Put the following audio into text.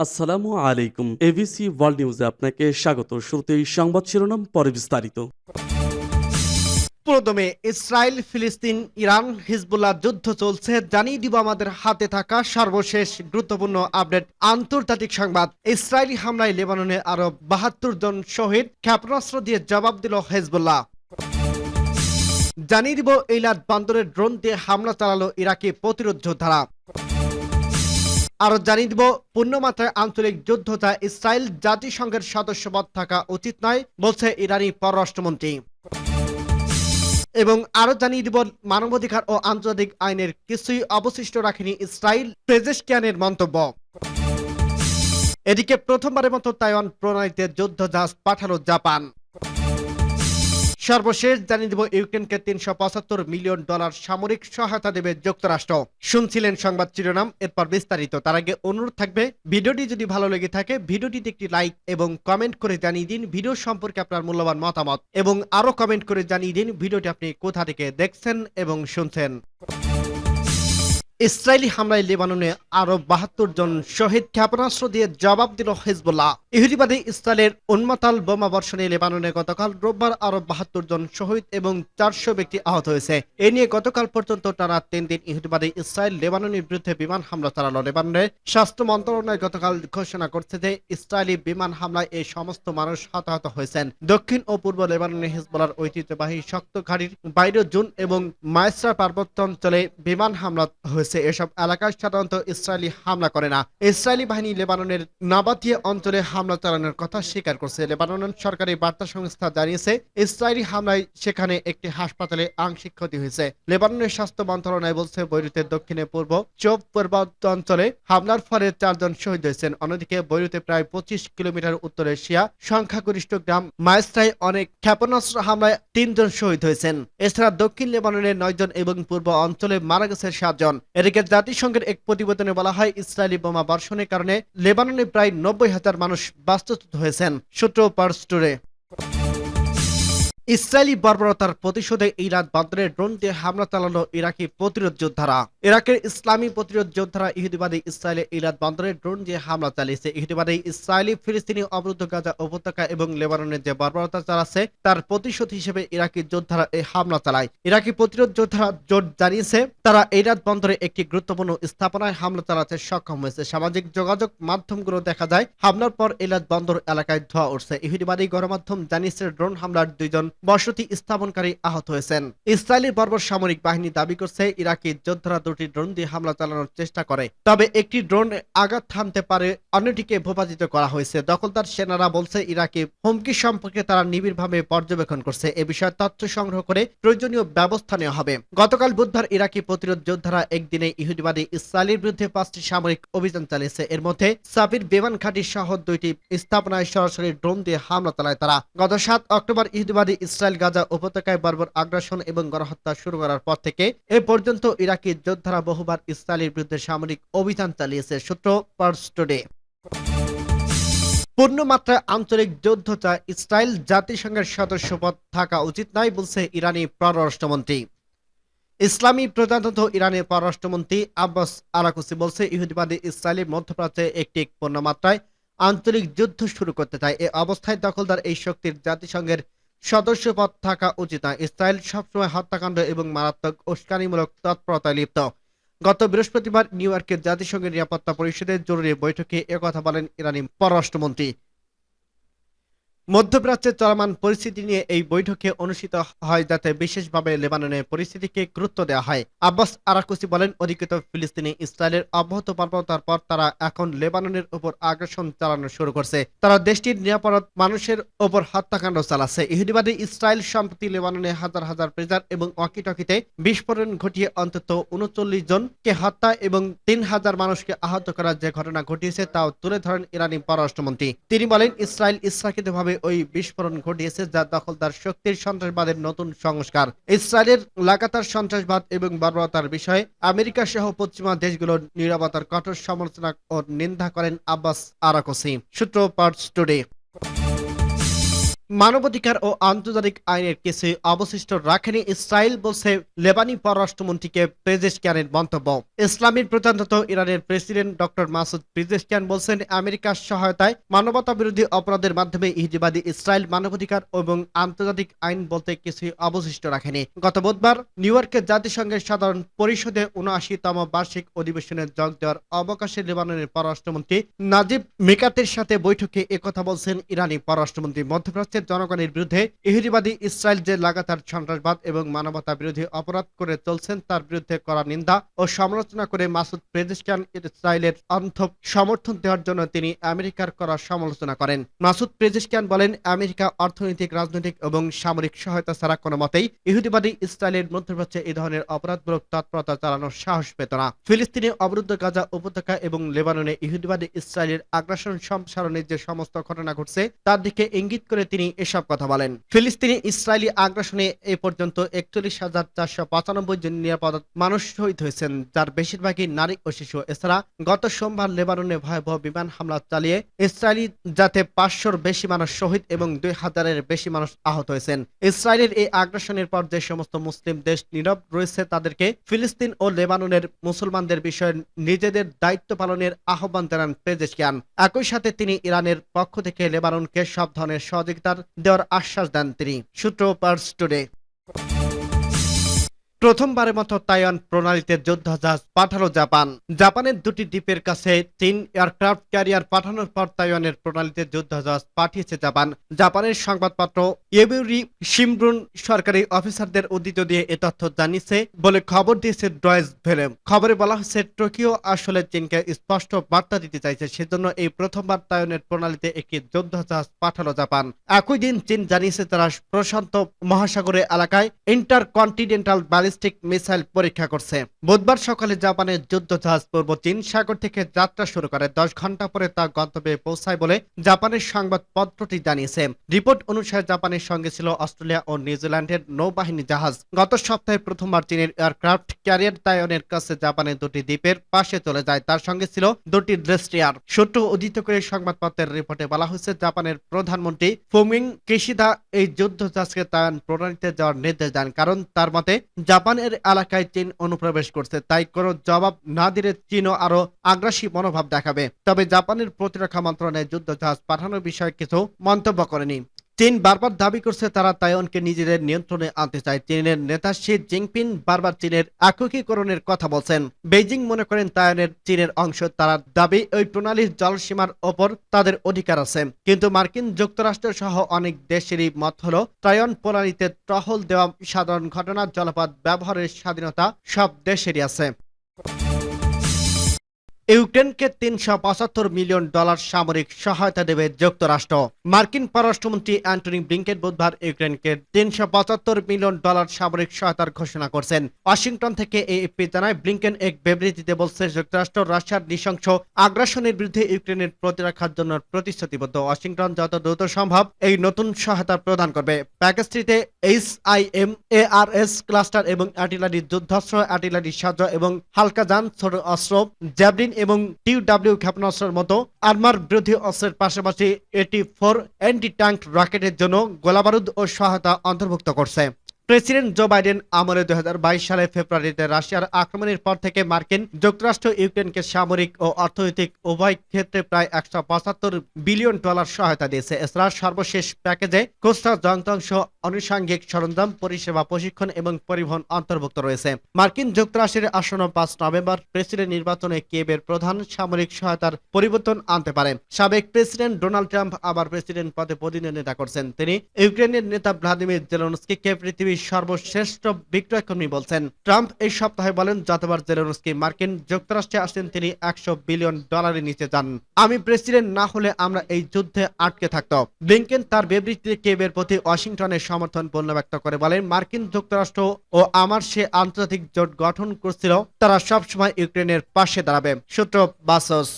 আসসালামু আলাইকুম। ABC world নিউজে আপনাকে স্বাগত। শুরুতেই সংবাদ শিরোনাম, পরে বিস্তারিত। প্রথমে ইসরায়েল, ফিলিস্তিন, ইরান, হিজবুল্লাহ যুদ্ধ চলছে, জানিয়ে দিব আমাদের হাতে থাকা সর্বশেষ গুরুত্বপূর্ণ আপডেট। আন্তর্জাতিক সংবাদ, ইসরায়েলি হামলায় লেবাননে আরো ৭২ জন শহীদ, ক্ষেপণাস্ত্র দিয়ে জবাব দিল হিজবুল্লাহ। জানিয়ে দিব এইলাদ বন্দরে ড্রোন দিয়ে হামলা চালালো ইরাকি প্রতিরোধ যোদ্ধারা। আরো জানিয়ে দিব পূর্ণমাত্রায় আঞ্চলিক যুদ্ধ চায় ইসরায়েল, জাতিসংঘের সদস্যপদ থাকা উচিত নয় বলছে ইরানি পররাষ্ট্রমন্ত্রী। এবং আরো জানিয়ে দিব মানবাধিকার ও আন্তর্জাতিক আইনের কিছুই অবশিষ্ট রাখেনি ইসরায়েল, পেজেশকিয়ানের মন্তব্য। এদিকে প্রথমবারের মতো তাইওয়ান প্রণালীতে যুদ্ধ জাহাজ পাঠালো জাপান। সর্বশেষ জানিয়ে দিব ইউক্রেনকে $৩৭৫ মিলিয়ন সামরিক সহায়তা দেবে যুক্তরাষ্ট্র। শুনছিলেন সংবাদ শিরোনাম, এরপর বিস্তারিত। তার আগে অনুরোধ থাকবে, ভিডিওটি যদি ভালো লেগে থাকে ভিডিওটিতে একটি লাইক এবং কমেন্ট করে জানিয়ে দিন ভিডিও সম্পর্কে আপনার মূল্যবান মতামত, এবং আরো কমেন্ট করে জানিয়ে দিন ভিডিওটি আপনি কোথা থেকে দেখছেন এবং শুনছেন। ইসরায়েলি হামলায় লেবাননে আরো ৭২ জন শহীদ, ক্ষেপণাস্ত্র দিয়ে জবাব দিল হিজবুল্লাহ। ইহুদিবাদী ইসরায়েলের উন্মাতাল বোমা বর্ষণে লেবাননে গতকাল রোববার আরো ৭২ জন শহীদ এবং ৪০০ ব্যক্তি আহত হয়েছে। এ নিয়ে গতকাল পর্যন্ত টানা ৩ দিন ইহুদিবাদী ইসরায়েল লেবাননের বিরুদ্ধে বিমান হামলা চালালো। লেবাননের স্বাস্থ্য মন্ত্রণালয় গতকাল ঘোষণা করছে যে ইসরায়েলি বিমান হামলায় এই সমস্ত মানুষ হতাহত হয়েছেন। দক্ষিণ ও পূর্ব লেবাননে হিজবুল্লাহর ঐতিহ্যবাহী শক্ত ঘাঁটির বাইরে জুন এবং মায়সরা পার্বত্য অঞ্চলে বিমান হামলা হয়েছে। এসব এলাকায় সাধারণত ইসরায়েলি হামলা করে না। ইসরায়েলি বাহিনী লেবাননের নাবাতিয়া অঞ্চলে হামলা চালানোর কথা স্বীকার করছে। লেবানন সরকারি বার্তা সংস্থা জানিয়েছে ইসরায়েলি হামলায় সেখানে একটি হাসপাতালে আংশিক ক্ষতি হয়েছে। লেবাননের স্বাস্থ্য মন্ত্রণালয় বলছে বৈরুতের দক্ষিণে পূর্ব চোপ পার্বত্য অঞ্চলে হামলার ফলে ৪ জন শহীদ হয়েছেন। অন্যদিকে বৈরুতে প্রায় ২৫ কিলোমিটার উত্তরে শিয়া সংখ্যাগরিষ্ঠ গ্রাম মায়সরায় অনেক ক্ষেপণাস্ত্র হামলায় ৩ জন শহীদ হয়েছেন। এছাড়া দক্ষিণ লেবাননের ৯ জন এবং পূর্ব অঞ্চলে মারা গেছে ৭ জন। এদিকে জাতিসংঘের এক প্রতিবেদনে বলা হয় ইসরায়েলি বোমা বর্ষণের কারণে লেবাননে প্রায় ৯০,০০০ মানুষ বাস্তুচ্যুত হয়েছেন। সূত্র পার্স টুডে। ইসরায়েলি বর্বরতার প্রতিশোধে ইরাক বন্দরে ড্রোন দিয়ে হামলা চালালো ইরাকি প্রতিরোধ যোদ্ধারা। ইরাকের ইসলামী প্রতিরোধ যোদ্ধারা ইহুদিবাদী ইসরায়েলে ইরাক বন্দরে ড্রোন দিয়ে হামলা চালিয়েছে। ইহুদিবাদী ইসরায়েলি ফিলিস্তিনি অবরুদ্ধ গাজা উপত্যকা এবং লেবাননের যে বর্বরতা চালাচ্ছে তার প্রতিশোধ হিসেবে ইরাকি যোদ্ধারা এই হামলা চালায়। ইরাকি প্রতিরোধ যোদ্ধারা জোট জানিয়েছে তারা ইরাক বন্দরে একটি গুরুত্বপূর্ণ স্থাপনায় হামলা চালাতে সক্ষম হয়েছে। সামাজিক যোগাযোগ মাধ্যমগুলো দেখা যায় হামলার পর ইরাক বন্দর এলাকায় ধোঁয়া উঠছে। ইহুদিবাদী গণমাধ্যম জানিয়েছে ড্রোন হামলার ২ জন বসতি স্থাপনকারী আহত হয়েছেন। ইসরায়েলের বর্বর সামরিক বাহিনী দাবি করছে ইরাকি যোদ্ধারা ২টি ড্রোন দিয়ে হামলা চালানোর চেষ্টা করে, তবে একটি ড্রোন আঘাত থামতে পারে, অন্যটিকে ভূপাতিত করা হয়েছে। দখলদার সেনারা বলছে ইরাকি হুমকি সম্পর্কে তারা নিবিড়ভাবে পর্যবেক্ষণ করছে। এ বিষয়ে তথ্য সংগ্রহ করে প্রয়োজনীয় ব্যবস্থা নেওয়া হবে। গতকাল বুধবার ইরাকি প্রতিরোধ যোদ্ধারা একদিনে ইহুদিবাদী ইসরায়েলের বিরুদ্ধে ৫টি সামরিক অভিযান চালিয়েছে। এর মধ্যে সাবির বিমান ঘাঁটি সহ ২টি স্থাপনায় সরাসরি ড্রোন দিয়ে হামলা চালায় তারা। গত ৭ অক্টোবর ইহুদিবাদী ইসরায়েল গাজা উপত্যকায় বর্বর আগ্রাসন এবং গণহত্যা শুরু করার পর থেকে এ পর্যন্ত ইরাকি যোদ্ধারা বহুবার ইসরায়েলের বিরুদ্ধে সামরিক অভিযান চালিয়েছে। সূত্র পার্স টুডে। পূর্ণমাত্রায় আঞ্চলিক যুদ্ধ চায় ইসরায়েল, জাতিসংঘের সদস্যপদ থাকা উচিত নয় বলছে ইরানি পররাষ্ট্রমন্ত্রী। ইসলামী প্রজাতন্ত্র ইরানের পররাষ্ট্রমন্ত্রী আব্বাস আরাকুসি বলছে ইহুদিবাদী ইসরায়েলের মধ্যপ্রাচ্যে একটি পূর্ণমাত্রায় আঞ্চলিক যুদ্ধ শুরু করতে চায়। এ অবস্থায় দখলদার এই শক্তির জাতিসংঘের সদস্যপদ থাকা উচিত নয়। ইসরায়েল সবসময় হত্যাকাণ্ড এবং মারাত্মক উস্কানিমূলক তৎপরতায় লিপ্ত। গত বৃহস্পতিবার নিউ ইয়র্কের জাতিসংঘের নিরাপত্তা পরিষদের জরুরি বৈঠকে একথা বলেন ইরানি পররাষ্ট্রমন্ত্রী। মধ্যপ্রাচ্যে চলমান পরিস্থিতি নিয়ে এই বৈঠকে অনুষ্ঠিত হয় যাতে বিশেষভাবে লেবাননের পরিস্থিতিকে গুরুত্ব দেওয়া হয়। আব্বাস আরাকুসি বলেন অধিকৃত ফিলিস্তিনি ইসরায়েলের অব্যাহত বর্বরতার পর তারা এখন লেবাননের উপর আগ্রাসন চালানো শুরু করছে। তারা দেশটির নিরাপদ মানুষের উপর হত্যাকাণ্ড চালাচ্ছে। ইহুদিবাদী ইসরায়েল সম্প্রতি লেবাননে হাজার হাজার প্রেজার এবং ওয়াকিটকিতে বিস্ফোরণ ঘটিয়ে অন্তত ৩৯ জনকে হত্যা এবং ৩,০০০ মানুষকে আহত করার যে ঘটনা ঘটিয়েছে তাও তুলে ধরেন ইরানি পররাষ্ট্রমন্ত্রী। তিনি বলেন ইসরায়েল ইচ্ছাকৃতভাবে ওই বিস্ফোরণ ঘটিয়েছে যা দখলদার শক্তির সন্ত্রাসবাদের নতুন সংস্কার। ইসরায়েলের লাগাতার সন্ত্রাসবাদ এবং বর্বরতার বিষয়ে আমেরিকা সহ পশ্চিমা দেশগুলোর নীরবতার কঠোর সমালোচনা ও নিন্দা করেন আব্বাস আরাকুসি। সূত্র পার্স টুডে। মানবাধিকার ও আন্তর্জাতিক আইনের কিছু অবশিষ্ট রাখেনি ইসরায়েল, বলছে লেবানি পররাষ্ট্রমন্ত্রীকে পেজেশকিয়ানের মন্তব্য। ইসলামীর প্রজাতন্ত্র ইরানের প্রেসিডেন্ট ডক্টর মাসুদ পেজেশকিয়ান বলছেন, আমেরিকার সহায়তায় মানবতা বিরোধী অপরাধের মাধ্যমে ইহুদিবাদী ইসরায়েল মানবাধিকার এবং আন্তর্জাতিক আইন বলতে কিছুই অবশিষ্ট রাখেনি। গত বুধবার নিউ ইয়র্কে জাতিসংঘের সাধারণ পরিষদে ৭৯তম বার্ষিক অধিবেশনে যোগ দেওয়ার অবকাশে লেবাননের পররাষ্ট্রমন্ত্রী নাজিব মিকাতের সাথে বৈঠকে একথা বলছেন ইরানি পররাষ্ট্রমন্ত্রী। মধ্যপ্রাচ্যের জনগণের বিরুদ্ধে ইহুদিবাদী ইসরায়েল যে লাগাতার সন্ত্রাসবাদ এবং মানবতা বিরোধী অপরাধ করে চলছেন তার বিরুদ্ধে করা নিন্দা ও সমালোচনা করে মাসুদ পেজেশকিয়ান ইসরায়েলের অন্থক সমর্থন দেওয়ার জন্য তিনি আমেরিকার করা সমালোচনা করেন। মাসুদ পেজেশকিয়ান বলেন, আমেরিকা অর্থনৈতিক, রাজনৈতিক এবং সামরিক সহায়তা ছাড়া কোনো মতেই ইহুদিবাদী ইসরায়েলের মধ্যপ্রাচ্যে এই ধরনের অপরাধমূলক তৎপরতা চালানোর সাহস পেত না। ফিলিস্তিনে অবরুদ্ধ গাজা উপত্যকা এবং লেবাননে ইহুদিবাদী ইসরায়েলের আগ্রাসন সম্প্রসারণের যে সমস্ত ঘটনা ঘটছে তার দিকে ইঙ্গিত করে তিনি এসব কথা বলেন। ফিলিস্তিনি ইসরায়েলি আগ্রাসনে এ পর্যন্ত ৪১,৪৯৫ জন নিরাপদ মানুষ শহীদ হয়েছেন, যার বেশিরভাগই নারী ও শিশু। এছাড়া গত সোমবার লেবাননে ভয়াবহ বিমান হামলা চালিয়ে ইসরায়েলি যাতে ৫০০-র বেশি মানুষ শহীদ এবং ২,০০০-এর বেশি মানুষ আহত হয়েছেন। ইসরায়েলের এই আগ্রাসনের পর যে সমস্ত মুসলিম দেশ নীরব রয়েছে তাদেরকে ফিলিস্তিন ও লেবাননের মুসলমানদের বিষয়ে নিজেদের দায়িত্ব পালনের আহ্বান জানান পেজেশকিয়ান। একই সাথে তিনি ইরানের পক্ষ থেকে লেবাননকে সব ধরনের সহযোগিতার দেওয়ার আশ্বাস দেন তিনি। সূত্র পার্স টুডে। প্রথমবারের মতো তাইওয়ান প্রণালীতে যুদ্ধজাহাজ পাঠালো জাপান। জাপানের দুটি দ্বীপের কাছে ৩ এয়ারক্রাফট ক্যারিয়ার পাঠানোর পর তাইওয়ানের প্রণালীতে যুদ্ধজাহাজ পাঠিয়েছে জাপান। জাপানের সংবাদপত্র ইয়োমিউরি শিম্বুন সরকারি অফিসারদের উদ্ধৃত দিয়ে এ তথ্য জানিয়েছে বলে খবর দিয়েছে ডয়েচ ভেলে। খবরে বলা হয়েছে, টোকিও আসলে চীনকে স্পষ্ট বার্তা দিতে চাইছে, সেজন্য এই প্রথমবার তাইওয়ানের প্রণালীতে একটি যুদ্ধজাহাজ পাঠালো জাপান। একই দিন চীন জানিয়েছে তারা প্রশান্ত মহাসাগরের এলাকায় ইন্টারকন্টিনেন্টাল ব্যালিস্টিক মিসাইল পরীক্ষা করছে। বুধবার সকালে জাপানের যুদ্ধজাহাজ পূর্ব চীন সাগর থেকে যাত্রা শুরু করে ১০ ঘন্টা পরে তা গন্তব্যে পৌঁছায় বলে জাপানের সংবাদপত্রটি জানিয়েছে। রিপোর্ট অনুসারে জাপানের সঙ্গে ছিল অস্ট্রেলিয়া ও নিউজিল্যান্ডের নৌবাহিনী জাহাজ। গত সপ্তাহে প্রথমবার চীনের এয়ারক্রাফট ক্যারিয়ার তাইওয়ানের কাছে জাপানের দুটি দ্বীপের পাশে চলে যায়, তার সঙ্গে ছিল দুটি ডেস্ট্রিয়ার। সূত্র উদ্ধৃত করে সংবাদপত্রের রিপোর্টে বলা হয়েছে, জাপানের প্রধানমন্ত্রী ফুমিং কিশিদা এই যুদ্ধজাহাজকে তাইওয়ান প্রণালীতে যাওয়ার নির্দেশ দেন, কারণ তার মতে জাপানের এলাকায় চীন অনুপ্রবেশ করছে, তাই কোনো জবাব না দিলে চীনও আরো আগ্রাসী মনোভাব দেখাবে। তবে জাপানের প্রতিরক্ষা মন্ত্রণালয় যুদ্ধজাহাজ পাঠানোর বিষয়ে কিছু মন্তব্য করেনি। চীন বারবার দাবি করছে তারা তাইওয়ানকে নিজেদের নিয়ন্ত্রণে আনতে চায়। চীনের নেতা শি জিনপিং বারবার চীনের একীকরণের কথা বলছেন। বেইজিং মনে করেন তাইওয়ানের চীনের অংশ। তারা দাবি ওই প্রণালীর জলসীমার ওপর তাদের অধিকার আছে। কিন্তু মার্কিন যুক্তরাষ্ট্র সহ অনেক দেশেরই মত হলো তাইওয়ান প্রণালীতে টহল দেওয়া সাধারণ ঘটনা, জলপথ ব্যবহারের স্বাধীনতা সব দেশেরই আছে। ইউক্রেনকে $৩৭৫ মিলিয়ন সামরিক সহায়তা দেবে যুক্তরাষ্ট্র। মার্কিন পররাষ্ট্রমন্ত্রী অ্যান্টনি ব্লিংকেন বুধবার ইউক্রেনকে $৩৭৫ মিলিয়ন সামরিক সহায়তার ঘোষণা করেছেন। ওয়াশিংটন থেকে এএফপি জানায়, ব্লিংকেন এক বিবৃতিতে বলছে, যুক্তরাষ্ট্র রাশিয়ার নৃশংস আগ্রাসনের বিরুদ্ধে ইউক্রেনের প্রতিরক্ষার জন্য প্রতিশ্রুতিবদ্ধ। ওয়াশিংটন যত দ্রুত সম্ভব এই নতুন সহায়তা প্রদান করবে। প্যাকেজটিতে HIMARS ক্লাস্টার এবং আর্টিলারি যুদ্ধাস্ত্র, আর্টিলারি সাহায্য এবং হালকা যান, ছোট অস্ত্র, জ্যাভলিন এবং TW ক্ষেপণাস্ত্রের মতো আর্মার বিরোধী অস্ত্রের পাশাপাশি 84 অ্যান্টি ট্যাঙ্ক রকেটের জন্য গোলাবারুদ ও সহায়তা অন্তর্ভুক্ত করছে। প্রেসিডেন্ট জো বাইডেন আমলে ২০২২ সালে ফেব্রুয়ারিতে রাশিয়ার আক্রমণের পর থেকে মার্কিন যুক্তরাষ্ট্র ইউক্রেনকে সামরিক ও অর্থনৈতিক উভয় ক্ষেত্রে প্রায় $১৭৫ বিলিয়ন সহায়তা দিয়েছে। এছাড়া সর্বশেষ প্যাকেজে খুচরা যন্ত্রাংশ, আনুষঙ্গিক সরঞ্জাম, পরিষেবা, প্রশিক্ষণ এবং পরিবহন অন্তর্ভুক্ত রয়েছে। মার্কিন যুক্তরাষ্ট্রের আসন্ন ৫ নভেম্বর প্রেসিডেন্ট নির্বাচনে কিয়েভের প্রধান সামরিক সহায়তার পরিবর্তন আনতে পারে। সাবেক প্রেসিডেন্ট ডোনাল্ড ট্রাম্প আবার প্রেসিডেন্ট পদে প্রতিদ্বন্দ্বিতা করছেন। তিনি ইউক্রেনের নেতা ভ্লাদিমির জেলেনস্কিকে পৃথিবীর সর্বশ্রেষ্ঠ বিক্রয়কর্মী বলছেন। ট্রাম্প এই সপ্তাহে বলেন, যতবার জেলেনস্কি মার্কিন যুক্তরাষ্ট্রে আসেন তিনি $100 বিলিয়ন নিচে যান। আমি প্রেসিডেন্ট না হলে আমরা এই যুদ্ধে আটকে থাকত। ব্লিংকেন তার বিবৃতিতে কিয়েভের প্রতি ওয়াশিংটনের সমর্থন পূর্ণ ব্যক্ত করে বলেন, মার্কিন যুক্তরাষ্ট্র ও আমার সে আন্তর্জাতিক জোট গঠন করছিল, তারা সবসময় ইউক্রেনের পাশে দাঁড়াবে। সূত্র বাসস।